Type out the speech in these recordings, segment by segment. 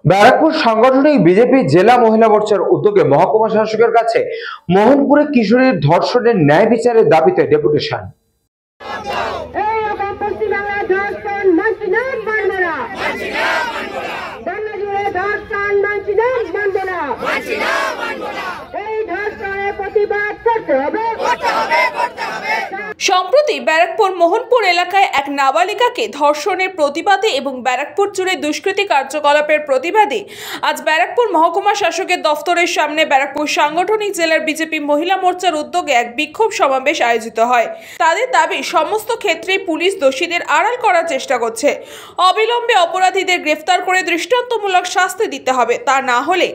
ব্যারাকপুর সাংগঠনিক বিজেপি জেলা মহিলা মোর্চার উদ্যোগে মহকুমা শাসকের কাছে মোহনপুরে কিশোরীর ধর্ষণের ন্যায় বিচারের দাবিতে ডেপুটেশন। সম্প্রতি ব্যারাকপুর মোহনপুর এলাকায় এক নাবালিকাকে ধর্ষণের প্রতিবাদে এবং ব্যারাকপুর জুড়ে দুষ্কৃতী কার্যকলাপের প্রতিবাদে আজ ব্যারাকপুর মহকুমা শাসকের দফতরের সামনে ব্যারাকপুর সাংগঠনিক জেলার বিজেপি মহিলা মোর্চার উদ্যোগে এক বিক্ষোভ সমাবেশ আয়োজিত হয়। তাদের দাবি, সমস্ত ক্ষেত্রেই পুলিশ দোষীদের আড়াল করার চেষ্টা করছে। অবিলম্বে অপরাধীদের গ্রেফতার করে দৃষ্টান্তমূলক শাস্তি দিতে হবে, তা না হলে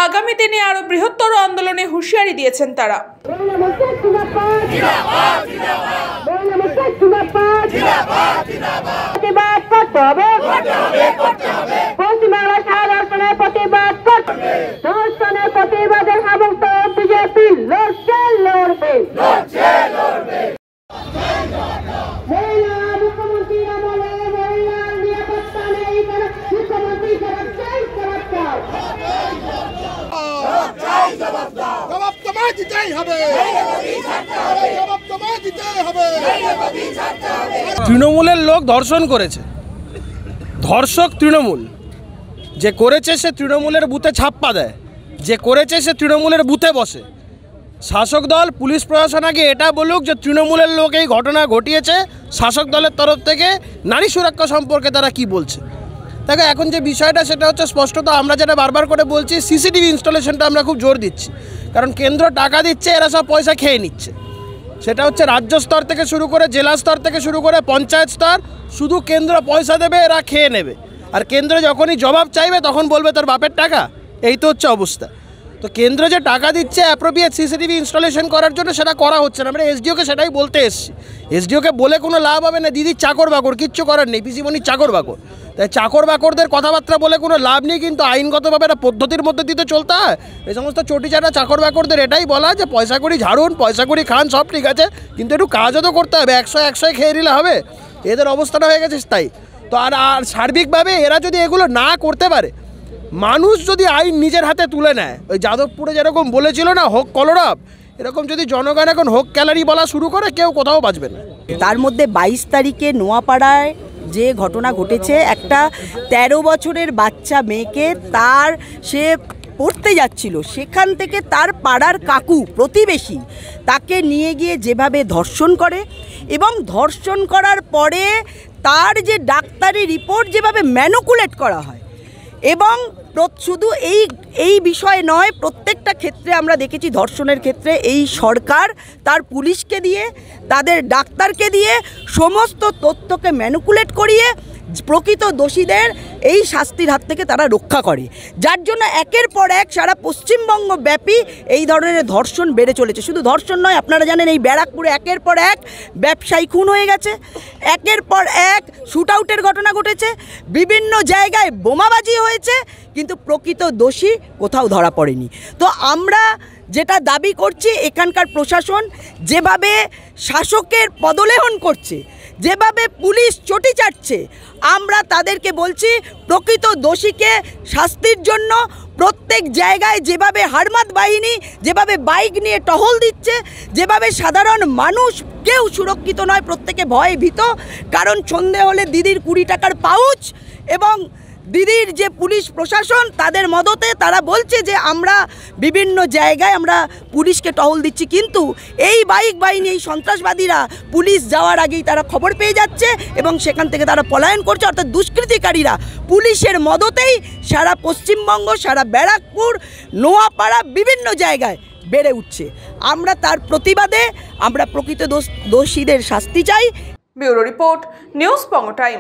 আগামী দিনে আরো বৃহত্তর আন্দোলনে হুঁশিয়ারি দিয়েছেন তারা। তৃণমূলের লোক ধর্ষণ করেছে, ধর্ষক তৃণমূল। যে করেছে সে তৃণমূলের বুথে ছাপ্পা দেয়, যে করেছে সে তৃণমূলের বুথে বসে। শাসক দল, পুলিশ প্রশাসন আগে এটা বলুক যে তৃণমূলের লোক এই ঘটনা ঘটিয়েছে, শাসক দলের তরফ থেকে নারী সুরক্ষা সম্পর্কে তারা কি বলছে। দেখো, এখন যে বিষয়টা সেটা হচ্ছে স্পষ্টত আমরা যেটা বারবার করে বলছি, সিসিটিভি ইনস্টলেশনটা আমরা খুব জোর দিচ্ছি। কারণ কেন্দ্র টাকা দিচ্ছে, এরা সব পয়সা খেয়ে নিচ্ছে। সেটা হচ্ছে রাজ্য স্তর থেকে শুরু করে জেলা স্তর থেকে শুরু করে পঞ্চায়েত স্তর, শুধু কেন্দ্র পয়সা দেবে, এরা খেয়ে নেবে। আর কেন্দ্র যখনই জবাব চাইবে তখন বলবে তোর বাপের টাকা। এই তো হচ্ছে অবস্থা। তো কেন্দ্র যে টাকা দিচ্ছে অ্যাপ্রোপ্রিয়েট সিসিটিভি ইনস্টলেশন করার জন্য, সেটা করা হচ্ছে না। আমরা এসডিওকে সেটাই বলতে এসেছি। এসডিওকে বলে কোনো লাভ হবে না, দিদির চাকর বাকর, কিচ্ছু করার নেই, পিসিমণির চাকর বাকর। তাই চাকর বাকরদের কথাবার্তা বলে কোনো লাভ নেই, কিন্তু আইনগতভাবে একটা পদ্ধতির মধ্যে দিতে চলতে হয়। এই সমস্ত চটিচাটা চাকর বাকরদের এটাই বলা যে পয়সা করি ঝাড়ুন, পয়সা করি খান, সব ঠিক আছে, কিন্তু একটু কাজও তো করতে হবে। 100 খেয়ে নিলে হবে? এদের অবস্থাটা হয়ে গেছে তাই। তো আর সার্বিকভাবে এরা যদি এগুলো না করতে পারে, মানুষ যদি আইন নিজের হাতে তুলে নেয়, ওই যাদবপুরে যেরকম বলেছিল না হোক কলরব, এরকম যদি জনগণ এখন হোক ক্যালারি বলা শুরু করে, কেউ কোথাও বাঁচবে না। তার মধ্যে 22 তারিখে নোয়াপাড়ায় যে ঘটনা ঘটেছে, একটা 13 বছরের বাচ্চা মেয়েকে সে পড়তে যাচ্ছিল, সেখান থেকে তার পাড়ার কাকু, প্রতিবেশী, তাকে নিয়ে গিয়ে যেভাবে ধর্ষণ করে এবং ধর্ষণ করার পরে তার যে ডাক্তারি রিপোর্ট যেভাবে ম্যানুকুলেট করা হয়, এবং শুধু এই বিষয় নয়, প্রত্যেকটা ক্ষেত্রে আমরা দেখেছি ধর্ষণের ক্ষেত্রে এই সরকার তার পুলিশকে দিয়ে, তাদের ডাক্তারকে দিয়ে সমস্ত তথ্যকে ম্যানুকুলেট করিয়ে প্রকৃত দোষীদের এই শাস্তির হাত থেকে তারা রক্ষা করে, যার জন্য একের পর এক সারা পশ্চিমবঙ্গ ব্যাপী এই ধরনের ধর্ষণ বেড়ে চলেছে। শুধু ধর্ষণ নয়, আপনারা জানেন এই ব্যারাকপুরে একের পর এক ব্যবসায়ী খুন হয়ে গেছে, একের পর এক শুট আউটের ঘটনা ঘটেছে, বিভিন্ন জায়গায় বোমাবাজি হয়েছে, কিন্তু প্রকৃত দোষী কোথাও ধরা পড়েনি। তো আমরা যেটা দাবি করছি, এখানকার প্রশাসন যেভাবে শাসকের পদলেহন করছে, যেভাবে পুলিশ চটি চাটছে, আমরা তাদেরকে বলছি প্রকৃত দোষীকে শাস্তির জন্য প্রত্যেক জায়গায় যেভাবে হারমাত বাহিনী যেভাবে বাইক নিয়ে টহল দিচ্ছে, যেভাবে সাধারণ মানুষ কেউ সুরক্ষিত নয়, প্রত্যেকে ভয়ে ভীত। কারণ সন্ধে হলে দিদির 20 টাকার পাউচ এবং দিদির যে পুলিশ প্রশাসন, তাদের মদতে তারা বলছে যে আমরা বিভিন্ন জায়গায় আমরা পুলিশকে টহল দিচ্ছি, কিন্তু এই বাইক বাহিনী, এই সন্ত্রাসবাদীরা পুলিশ যাওয়ার আগেই তারা খবর পেয়ে যাচ্ছে এবং সেখান থেকে তারা পলায়ন করছে। অর্থাৎ দুষ্কৃতিকারীরা পুলিশের মদতেই সারা পশ্চিমবঙ্গ, সারা ব্যারাকপুর, নোয়াপাড়া, বিভিন্ন জায়গায় বেড়ে উঠছে। আমরা তার প্রতিবাদে আমরা প্রকৃত দোষীদের শাস্তি চাই। ব্যুরো রিপোর্ট, নিউজ পঙ্গ টাইম।